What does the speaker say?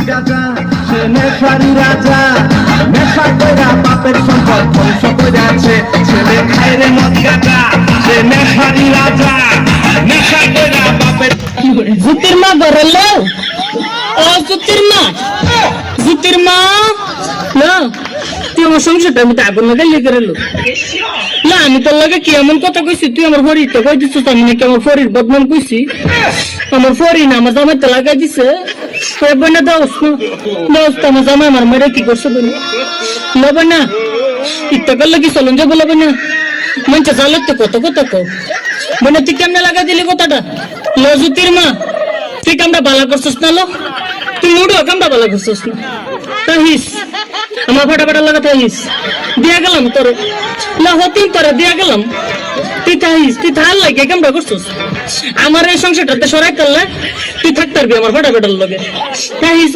গাজা সে নেশারি রাজা নেশা কইরা বাপের সম্পদ ধ্বংস কইরাছে ছেলে খায় রে মদ গাজা সে নেশারি রাজা নেশা কইরা বাপের জুতির মা গরলো ও জুতির মা না তুই আমার সংসারটা আমি তো আগুন লাগাই লেগে রইল না আমি তোর লাগে কি এমন কথা কইছি তুই আমার ফরির তো কই দিছিস আমি নাকি আমার ফরির বদনাম কইছি আমার ফরি না আমার জামাই তো লাগাই দিছে বোনা দোস্ত আমার জামাই আমার মেরে কি করছে বোনা না ইত্যা করলে কি চলুন যাবো না মঞ্চে চালের তো কত কত বোনা তুই কেমনে লাগাই দিলি কথাটা লো জুতির মা তুই কামটা বালা করছিস না লো তুই মুড়ো কামটা বালা করছিস না তাহিস আমার ফাটাফাটা লাগা তাহিস দিয়া গেলাম তোর না হতেই তোরে দিয়া গেলাম তুই তাহিস তুই থাল লাগে কামটা করছিস আমার এই সংসারটাতে সরাই করলে তুই থাকতে পারবি আমার ফাটাফাটার লগে তাহিস